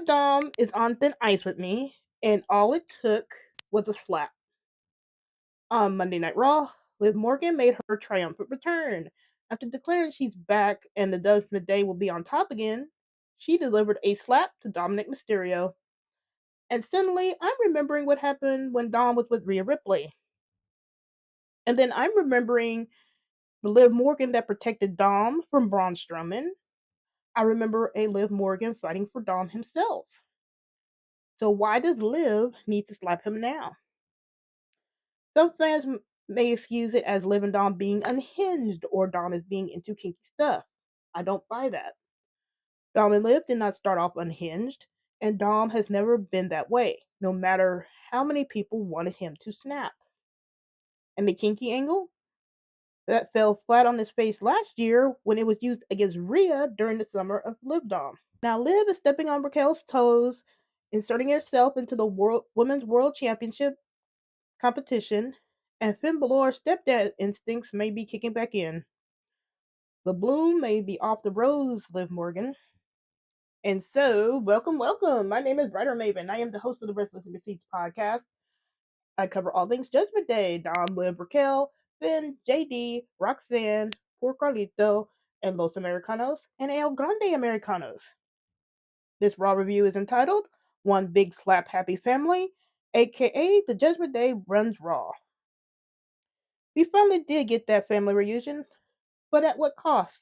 Liv Dom is on thin ice with me, and all it took was a slap. On Monday Night Raw, Liv Morgan made her triumphant return. After declaring she's back and the Judgment Day will be on top again, she delivered a slap to Dominik Mysterio. And suddenly, I'm remembering what happened when Dom was with Rhea Ripley. And then I'm remembering the Liv Morgan that protected Dom from Braun Strowman. I remember a Liv Morgan fighting for Dom himself. So why does Liv need to slap him now? Some fans may excuse it as Liv and Dom being unhinged or Dom is being into kinky stuff. I don't buy that. Dom and Liv did not start off unhinged, and Dom has never been that way, no matter how many people wanted him to snap. And the kinky angle? That fell flat on his face last year when it was used against Rhea during the summer of Liv Dom. Now Liv is stepping on Raquel's toes, inserting herself into the Women's World Championship competition, and Finn Balor's stepdad instincts may be kicking back in. The bloom may be off the rose, Liv Morgan. And so, welcome, welcome. My name is Brighter Maven. I am the host of the Restless in Receipts podcast. I cover all things Judgment Day. Dom, Liv, Raquel, Finn, JD, Roxanne, Poor Carlito, and Los Americanos, and El Grande Americanos. This Raw review is entitled One Big Slap Happy Family, aka The Judgment Day Runs Raw. We finally did get that family reunion, but at what cost?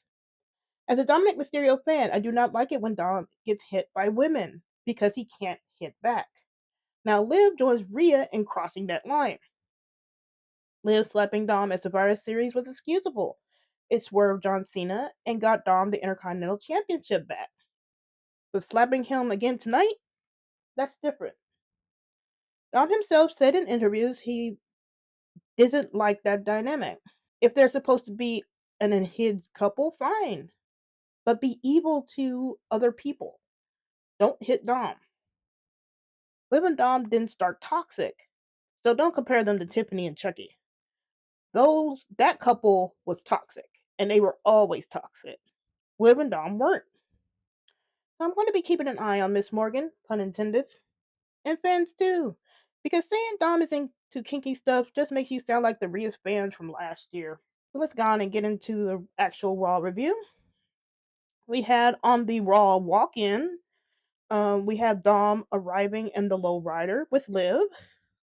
As a Dominik Mysterio fan, I do not like it when Dom gets hit by women because he can't hit back. Now Liv joins Rhea in crossing that line. Liv slapping Dom at Survivor Series was excusable. It swerved John Cena and got Dom the Intercontinental Championship back. But slapping him again tonight? That's different. Dom himself said in interviews he doesn't like that dynamic. If they're supposed to be an unhinged couple, fine. But be evil to other people. Don't hit Dom. Liv and Dom didn't start toxic, so don't compare them to Tiffany and Chucky. That couple was toxic, and they were always toxic. Liv and Dom weren't. So I'm going to be keeping an eye on Miss Morgan, pun intended, and fans too, because saying Dom is into kinky stuff just makes you sound like the Rhea's fans from last year. So let's go on and get into the actual Raw review. We had on the Raw walk-in. We have Dom arriving in the lowrider with Liv.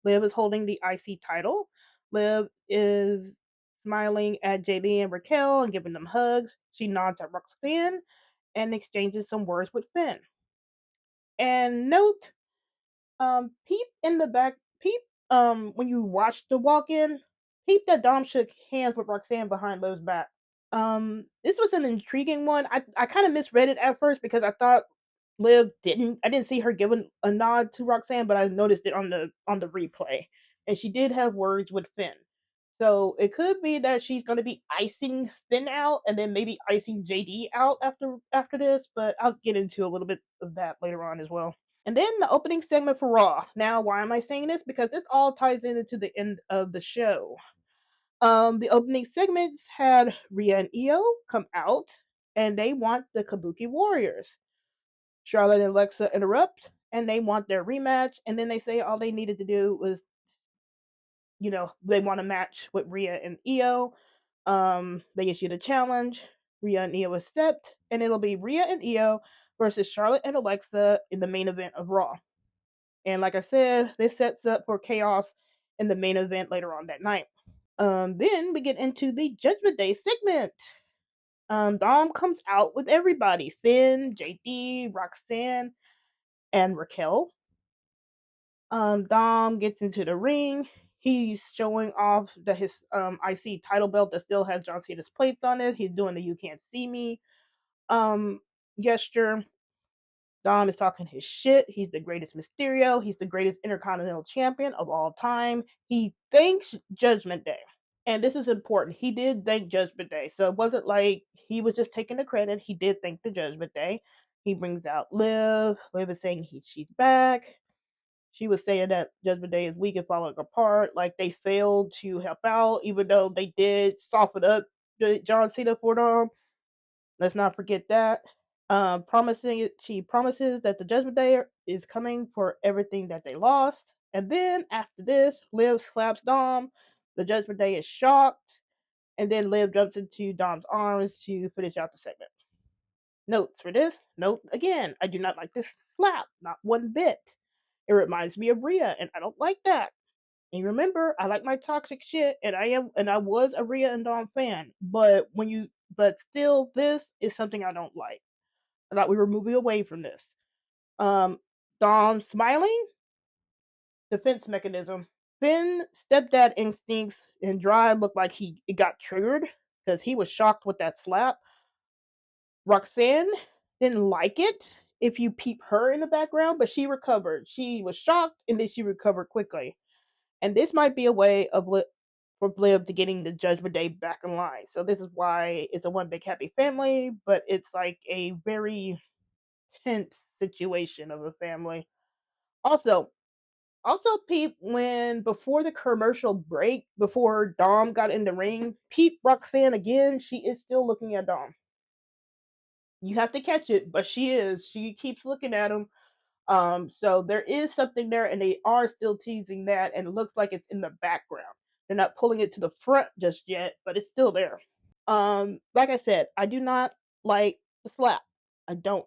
Liv is holding the IC title. Liv is smiling at JD and Raquel and giving them hugs. She nods at Roxanne and exchanges some words with Finn. And note, peep in the back, peep, when you watch the walk-in, peep that Dom shook hands with Roxanne behind Liv's back. This was an intriguing one. I kind of misread it at first because I thought I didn't see her giving a nod to Roxanne, but I noticed it on the replay. And she did have words with Finn. So it could be that she's gonna be icing Finn out and then maybe icing JD out after this, but I'll get into a little bit of that later on as well. And then the opening segment for Raw. Now, why am I saying this? Because this all ties into the end of the show. The opening segments had Rhea and Io come out, and they want the Kabuki Warriors. Charlotte and Alexa interrupt, and they want their rematch, and then they say all they needed to do was, they want a match with Rhea and Io. They issued a challenge. Rhea and Io accept, and it'll be Rhea and Io versus Charlotte and Alexa in the main event of Raw. And like I said, this sets up for chaos in the main event later on that night. Then we get into the Judgment Day segment. Dom comes out with everybody: Finn, JD, Roxanne, and Raquel. Dom gets into the ring. He's showing off his IC title belt that still has John Cena's plates on it. He's doing the "You Can't See Me" gesture. Dom is talking his shit. He's the greatest Mysterio. He's the greatest Intercontinental Champion of all time. He thanks Judgment Day. And this is important. He did thank Judgment Day. So it wasn't like he was just taking the credit. He did thank the Judgment Day. He brings out Liv. Liv is saying she's back. She was saying that Judgment Day is weak and falling apart. Like they failed to help out, even though they did soften up John Cena for them. Let's not forget that. She promises that the Judgment Day is coming for everything that they lost. And then after this, Liv slaps Dom. The Judgment Day is shocked, and then Liv jumps into Dom's arms to finish out the segment. Notes for this. Note again, I do not like this slap, not one bit. It reminds me of Rhea, and I don't like that. And remember, I like my toxic shit, and I was a Rhea and Dom fan. But still, this is something I don't like. I thought we were moving away from this. Um, Dom smiling, defense mechanism. Finn's stepdad instincts and drive looked like it got triggered because he was shocked with that slap. Roxanne didn't like it if you peep her in the background, but she recovered. She was shocked and then she recovered quickly. And this might be a way for Liv to getting the Judgment Day back in line. So this is why it's a one big happy family, but it's like a very tense situation of a family. Also, Pete, when before the commercial break, before Dom got in the ring, Pete Roxanne again, she is still looking at Dom. You have to catch it, but she is. She keeps looking at him. So there is something there, and they are still teasing that, and it looks like it's in the background. They're not pulling it to the front just yet, but it's still there. Like I said, I do not like the slap. I don't.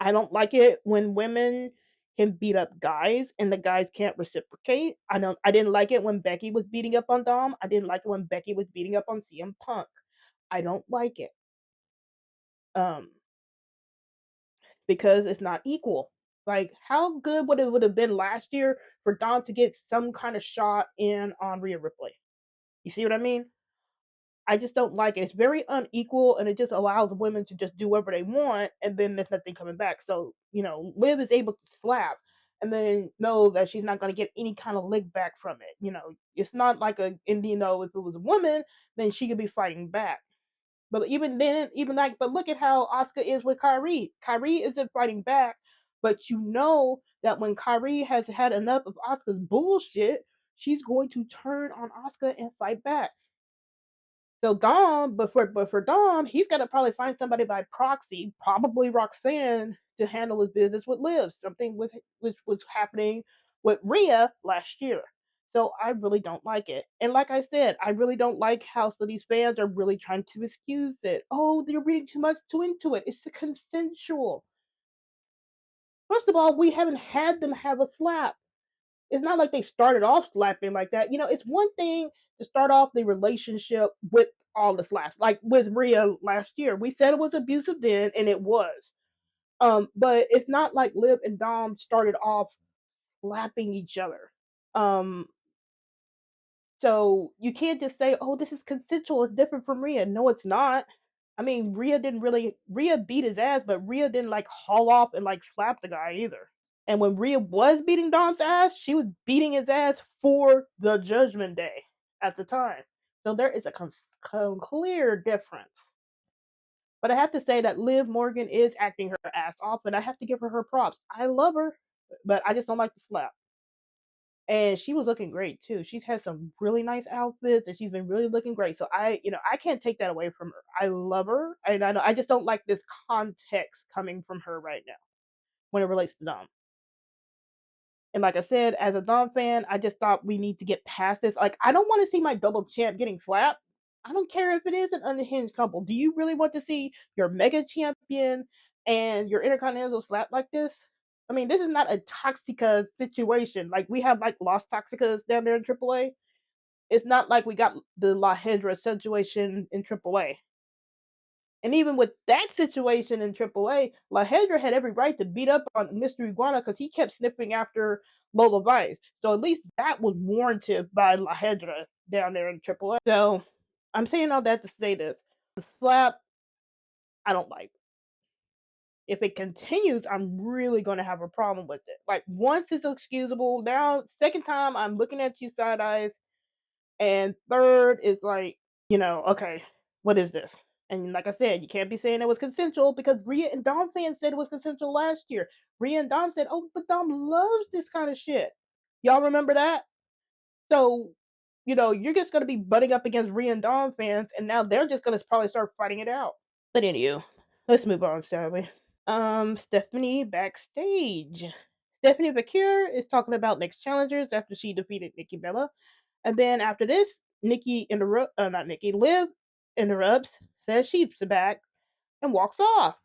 I don't like it when women can beat up guys and the guys can't reciprocate. I didn't like it when Becky was beating up on Dom. I didn't like it when Becky was beating up on CM Punk. I don't like it. Um because it's not equal. Like how good would have been last year for Dom to get some kind of shot in on Rhea Ripley? You see what I mean? I just don't like it. It's very unequal, and it just allows women to just do whatever they want, and then there's nothing coming back. So Liv is able to slap, and then know that she's not going to get any kind of lick back from it. It's not like if it was a woman, then she could be fighting back. But even then, but look at how Asuka is with Kyrie. Kyrie isn't fighting back, but you know that when Kyrie has had enough of Asuka's bullshit, she's going to turn on Asuka and fight back. So Dom, but for Dom, he's got to probably find somebody by proxy, probably Roxanne, to handle his business with Liv. Something which was happening with Rhea last year. So I really don't like it. And like I said, I really don't like how some of these fans are really trying to excuse it. Oh, they're reading too into it. It's the consensual. First of all, we haven't had them have a slap. It's not like they started off slapping like that. It's one thing to start off the relationship with all the slaps, like with Rhea last year. We said it was abusive then, and it was. But it's not like Liv and Dom started off slapping each other. Um, so you can't just say, "Oh, this is consensual. It's different from Rhea." No, it's not. I mean, Rhea beat his ass, but Rhea didn't like haul off and like slap the guy either. And when Rhea was beating Dom's ass, she was beating his ass for the Judgment Day at the time. So there is a clear difference. But I have to say that Liv Morgan is acting her ass off, and I have to give her props. I love her, but I just don't like the slap. And she was looking great too. She's had some really nice outfits, and she's been really looking great. So I can't take that away from her. I love her, and I just don't like this context coming from her right now when it relates to Dom. And like I said, as a Dom fan, I just thought we need to get past this. Like, I don't want to see my double champ getting slapped. I don't care if it is an unhinged couple. Do you really want to see your mega champion and your intercontinental slap like this? I mean, this is not a Toxica situation. Like, we have like Lost Toxicas down there in AAA. It's not like we got the La Hedra situation in AAA. And even with that situation in AAA, La Hedra had every right to beat up on Mr. Iguana because he kept sniffing after Lola Vice. So at least that was warranted by La Hedra down there in AAA. So I'm saying all that to say this. The slap, I don't like. If it continues, I'm really going to have a problem with it. Like, once it's excusable, now, second time, I'm looking at you side eyes. And third is like, okay, what is this? And like I said, you can't be saying it was consensual because Rhea and Dom fans said it was consensual last year. Rhea and Dom said, oh, but Dom loves this kind of shit. Y'all remember that? So, you're just going to be butting up against Rhea and Dom fans, and now they're just going to probably start fighting it out. But anywho, let's move on, shall we? Stephanie backstage. Stephanie Vacure is talking about next challengers after she defeated Nikki Bella. And then after this, not Nikki, Liv interrupts, says she's back, and walks off.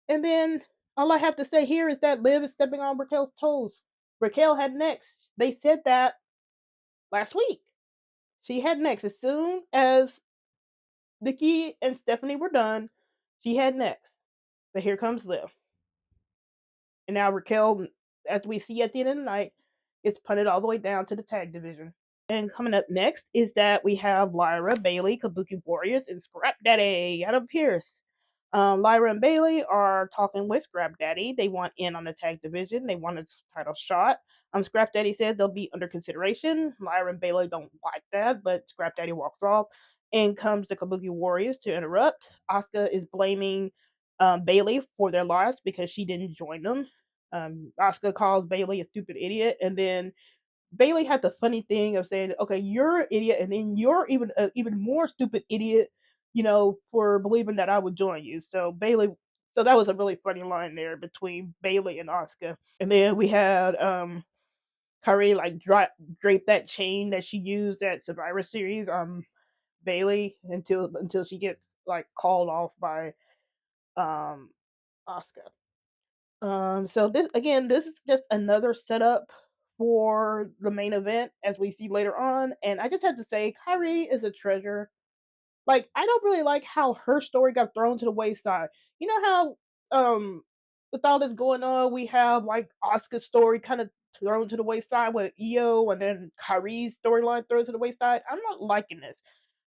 And then all I have to say here is that Liv is stepping on Raquel's toes. Raquel had next. They said that last week. She had next. As soon as Nikki and Stephanie were done, she had next. But here comes Liv. And now Raquel, as we see at the end of the night, gets punted all the way down to the tag division. And coming up next is that we have Lyra, Bailey, Kabuki Warriors, and Scrap Daddy Adam Pierce. Lyra and Bailey are talking with Scrap Daddy. They want in on the tag division. They want a title shot. Scrap Daddy says they'll be under consideration. Lyra and Bailey don't like that, but Scrap Daddy walks off. In comes the Kabuki Warriors to interrupt. Asuka is blaming Bailey for their loss because she didn't join them. Asuka calls Bailey a stupid idiot, and then Bailey had the funny thing of saying, "Okay, you're an idiot, and then you're even more stupid idiot, for believing that I would join you." So that was a really funny line there between Bailey and Asuka. And then we had Kyrie like drape that chain that she used at Survivor Series Bailey until she gets like called off by um Asuka. So this is just another setup for the main event as we see later on. And I just have to say, Kyrie is a treasure. Like, I don't really like how her story got thrown to the wayside. You know how, with all this going on, we have like Oscar's story kind of thrown to the wayside with Io, and then Kyrie's storyline thrown to the wayside. I'm not liking this.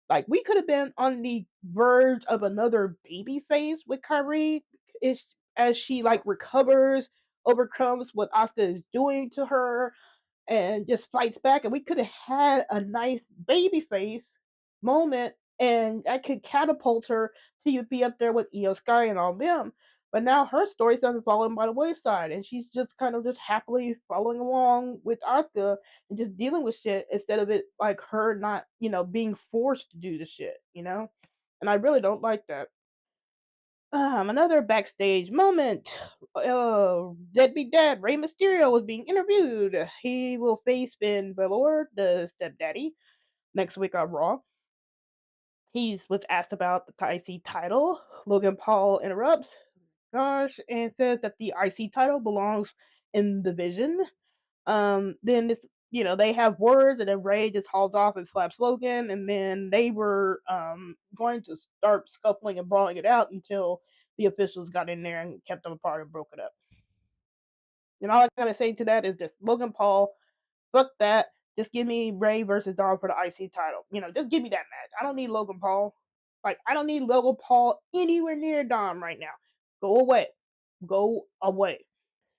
Like, we could have been on the verge of another baby phase with Kyrie is as she like recovers, overcomes what Asuka is doing to her, and just fights back. And we could have had a nice baby face moment, and that could catapult her to be up there with Io Sky and all them. But now her story's done fallen by the wayside, and she's just kind of just happily following along with Asuka and just dealing with shit instead of it like her not, being forced to do the shit. And I really don't like that. Another backstage moment. Deadbeat Dad Rey Mysterio was being interviewed. He will face Finn Balor, the stepdaddy, next week on Raw. He was asked about the IC title. Logan Paul interrupts, gosh, and says that the IC title belongs in the division. Then they have words, and then Ray just hauls off and slaps Logan, and then they were going to start scuffling and brawling it out until the officials got in there and kept them apart and broke it up. And all I gotta say to that is just Logan Paul, fuck that. Just give me Ray versus Dom for the IC title. Just give me that match. I don't need Logan Paul. Like, I don't need Logan Paul anywhere near Dom right now. Go away. Go away.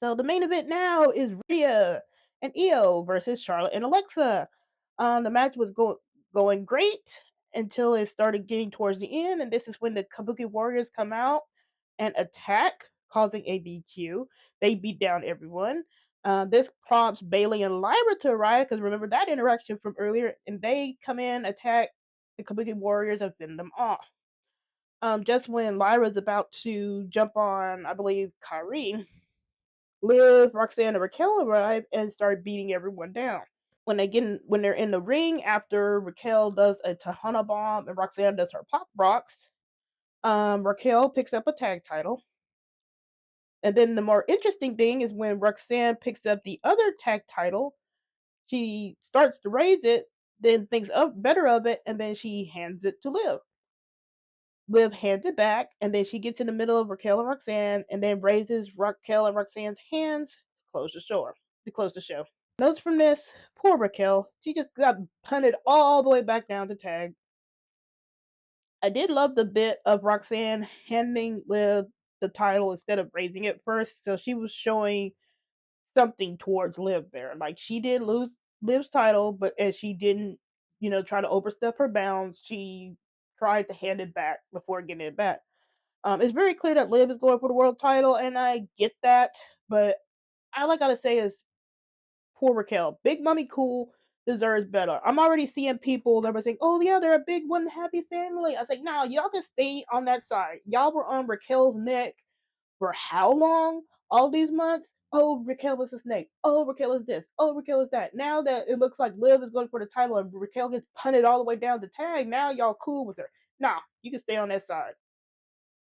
So the main event now is Rhea and Io versus Charlotte and Alexa. The match was going great until it started getting towards the end, and this is when the Kabuki Warriors come out and attack, causing a DQ. They beat down everyone. This prompts Bailey and Lyra to arrive because remember that interaction from earlier, and they come in, attack the Kabuki Warriors, and fend them off. Just when Lyra's about to jump on, I believe, Kyrie, Liv, Roxanne, and Raquel arrive and start beating everyone down. When they're in the ring after Raquel does a Tahana bomb and Roxanne does her pop rocks, Raquel picks up a tag title. And then the more interesting thing is when Roxanne picks up the other tag title, she starts to raise it, then thinks better of it, and then she hands it to Liv. Liv hands it back, and then she gets in the middle of Raquel and Roxanne, and then raises Raquel and Roxanne's hands to close the show. Notes from this: poor Raquel. She just got punted all the way back down to tag. I did love the bit of Roxanne handing Liv the title instead of raising it first, so she was showing something towards Liv there. Like, she did lose Liv's title, but as she didn't, try to overstep her bounds, she tried to hand it back before getting it back. It's very clear that Liv is going for the world title, and I get that, but all I gotta say is poor Raquel. Big Mommy Cool deserves better. I'm already seeing people that were saying, "Oh yeah, they're a big one happy family." I was like, "No, y'all can stay on that side. Y'all were on Raquel's neck for how long? All these months? Oh, Raquel is a snake. Oh, Raquel is this. Oh, Raquel is that. Now that it looks like Liv is going for the title and Raquel gets punted all the way down to tag, now y'all cool with her. Nah, you can stay on that side.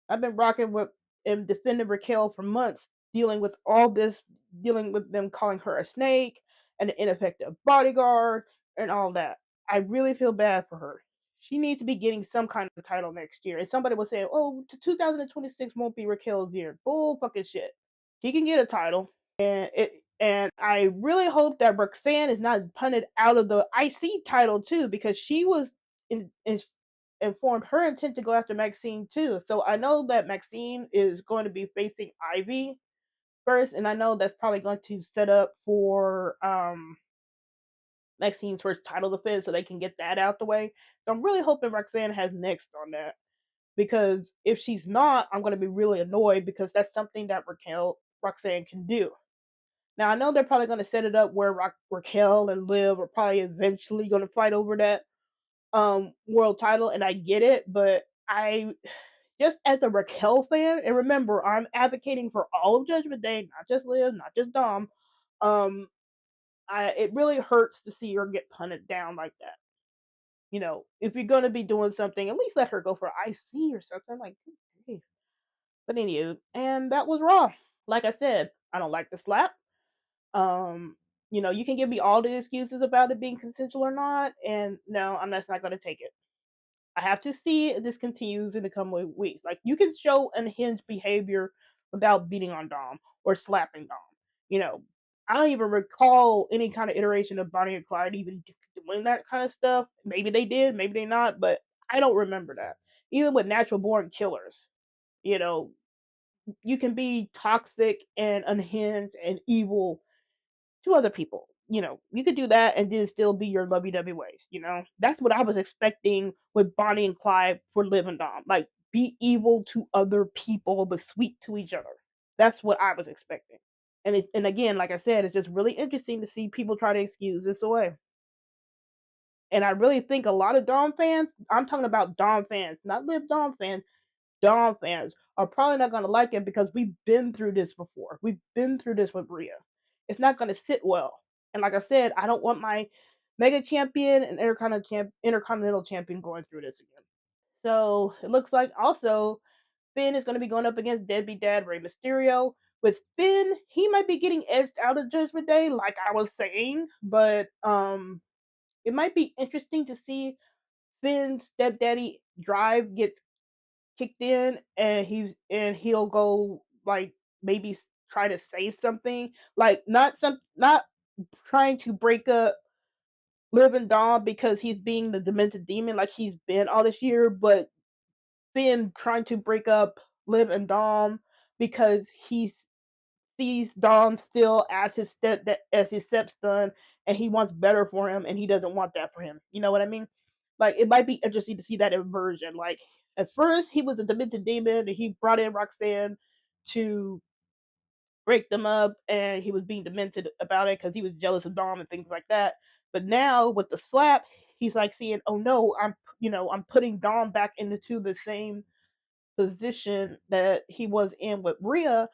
I've been rocking with and defending Raquel for months, dealing with all this, dealing with them calling her a snake and an ineffective bodyguard and all that. I really feel bad for her. She needs to be getting some kind of title next year. And somebody was saying, "Oh, 2026 won't be Raquel's year." Bull fucking shit. She can get a title, and I really hope that Roxanne is not punted out of the IC title too, because she was in informed her intent to go after Maxine too. So I know that Maxine is going to be facing Ivy first, and I know that's probably going to set up for Maxine's first title defense so they can get that out the way. So I'm really hoping Roxanne has next on that, because if she's not, I'm going to be really annoyed, because that's something that Roxanne can do. Now I know they're probably going to set it up where Raquel and Liv are probably eventually going to fight over that world title, and I get it, but I just as a Raquel fan, and remember, I'm advocating for all of Judgment Day, not just Liv, not just Dom. Um, it really hurts to see her get punted down like that. You know, if you're gonna be doing something, at least let her go for IC or something like. Geez. But anyway, and that was Raw. Like I said, I don't like the slap. Um, you know, you can give me all the excuses about it being consensual or not, and no, I'm just not gonna take it. I have to see if this continues in the coming weeks. Like, you can show unhinged behavior without beating on Dom or slapping Dom. You know, I don't even recall any kind of iteration of Bonnie and Clyde even doing that kind of stuff. Maybe they did, maybe they not, but I don't remember that. Even with natural born killers, you know, you can be toxic and unhinged and evil to other people. You know, you could do that and then still be your lovey-dovey ways. You know, that's what I was expecting with Bonnie and Clyde for Liv and Dom. Like, be evil to other people but sweet to each other. That's what I was expecting. And again, like I said, it's just really interesting to see people try to excuse this away. And I really think a lot of Dom fans, I'm talking about Dom fans, not Liv Dom fans, Dom fans are probably not going to like it, because we've been through this before. We've been through this with Rhea. It's not going to sit well. And like I said, I don't want my Mega Champion and Intercontinental Champion going through this again. So it looks like also Finn is going to be going up against Deadbeat Dad Rey Mysterio. With Finn, he might be getting edged out of Judgment Day, like I was saying, but it might be interesting to see Finn's stepdaddy drive gets kicked in, and he'll go, like, maybe try to say something, like, not trying to break up Liv and Dom because he's being the demented demon like he's been all this year, but Finn trying to break up Liv and Dom because he sees Dom still as his stepson, and he wants better for him, and he doesn't want that for him. You know what I mean? Like, it might be interesting to see that inversion. Like, at first he was a demented demon, and he brought in Roxanne to break them up, and he was being demented about it because he was jealous of Dom and things like that. But now with the slap, he's like seeing, oh no, I'm putting Dom back into the same position that he was in with Rhea,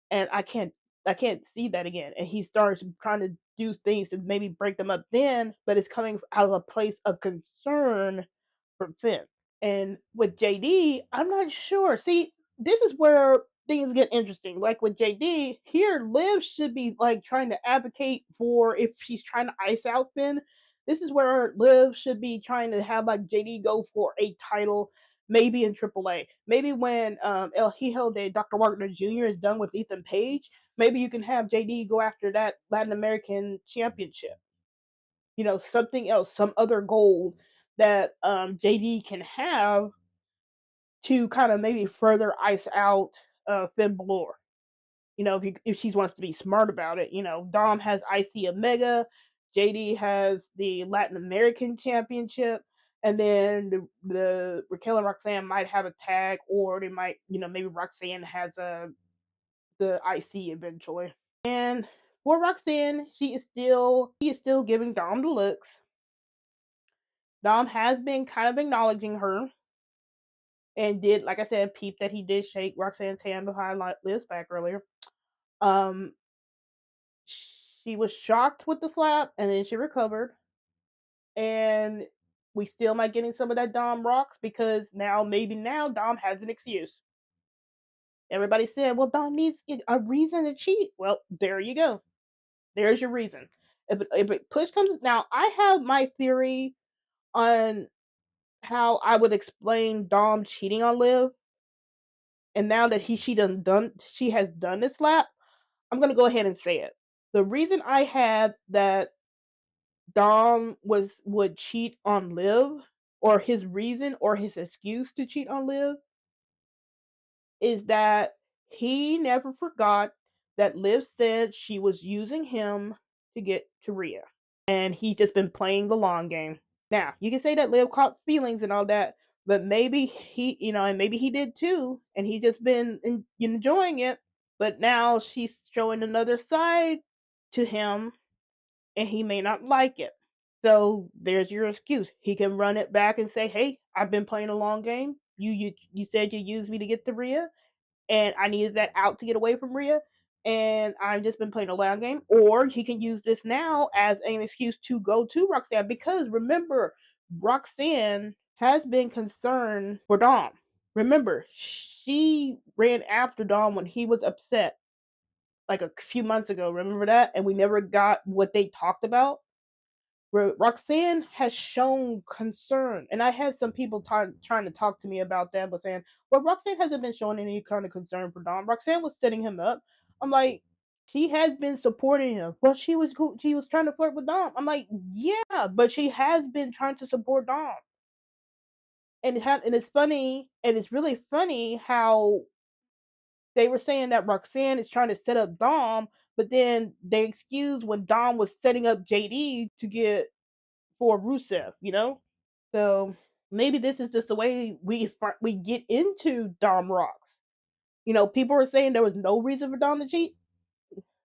and I can't see that again. And he starts trying to do things to maybe break them up then, but it's coming out of a place of concern for Finn. And with JD, I'm not sure. See, this is where things get interesting. Like with JD, here Liv should be like trying to advocate for, if she's trying to ice out Finn. This is where Liv should be trying to have like JD go for a title, maybe in AAA. Maybe when El Hijo de Dr. Wagner Jr. is done with Ethan Page, maybe you can have JD go after that Latin American championship. You know, something else, some other goal that JD can have to kind of maybe further ice out Finn Balor. You know, if she wants to be smart about it, you know, Dom has IC Omega, JD has the Latin American Championship, and then the Raquel and Roxanne might have a tag, or they might, you know, maybe Roxanne has the IC eventually. And for Roxanne, she is still giving Dom the looks. Dom has been kind of acknowledging her, and did, like I said, peep that he did shake Roxanne's hand behind Liv's back earlier. Um, she was shocked with the slap, and then she recovered. And we still might getting some of that DomRox because maybe now Dom has an excuse. Everybody said, well, Dom needs a reason to cheat. Well, there you go. There's your reason. If push comes, now I have my theory on how I would explain Dom cheating on Liv, and now that she has done this lap, I'm gonna go ahead and say it. The reason I had that Dom would cheat on Liv, or his reason or his excuse to cheat on Liv, is that he never forgot that Liv said she was using him to get to Rhea, and he just been playing the long game. Now you can say that Liv caught feelings and all that, but maybe and maybe he did too, and he just been enjoying it. But now she's showing another side to him, and he may not like it. So there's your excuse. He can run it back and say, "Hey, I've been playing a long game. You said you used me to get to Rhea, and I needed that out to get away from Rhea, and I've just been playing a long game." Or he can use this now as an excuse to go to Roxanne, because remember, Roxanne has been concerned for Dom. Remember, she ran after Dom when he was upset, like a few months ago. Remember that? And we never got what they talked about. Roxanne has shown concern, and I had some people trying to talk to me about that, but saying, "Well, Roxanne hasn't been showing any kind of concern for Dom. Roxanne was setting him up." I'm like, she has been supporting him. Well, she was trying to flirt with Dom. I'm like, yeah, but she has been trying to support Dom, and it's funny, and it's really funny how they were saying that Roxanne is trying to set up Dom, but then they excused when Dom was setting up JD to get for Rusev, you know? So maybe this is just the way we get into DomRox. People were saying there was no reason for Dom to cheat.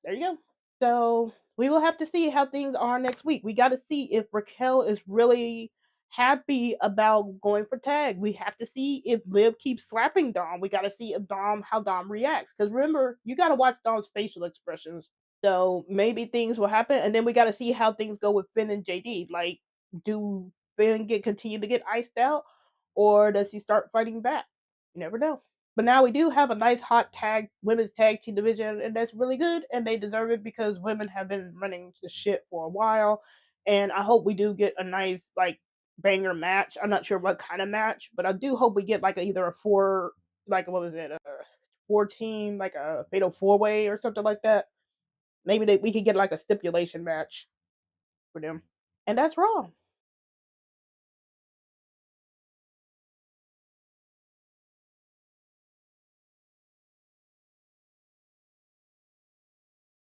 There you go. So we will have to see how things are next week. We got to see if Raquel is really happy about going for tag. We have to see if Liv keeps slapping Dom. We got to see if how Dom reacts. Because remember, you got to watch Dom's facial expressions. So maybe things will happen, and then we got to see how things go with Finn and JD. Like, do Finn continue to get iced out, or does he start fighting back? You never know. But now we do have a nice hot women's tag team division, and that's really good, and they deserve it because women have been running the shit for a while. And I hope we do get a nice banger match. I'm not sure what kind of match, but I do hope we get either a what was it, a 4 team, like a fatal 4-way or something like that. Maybe we could get a stipulation match for them. And that's Raw.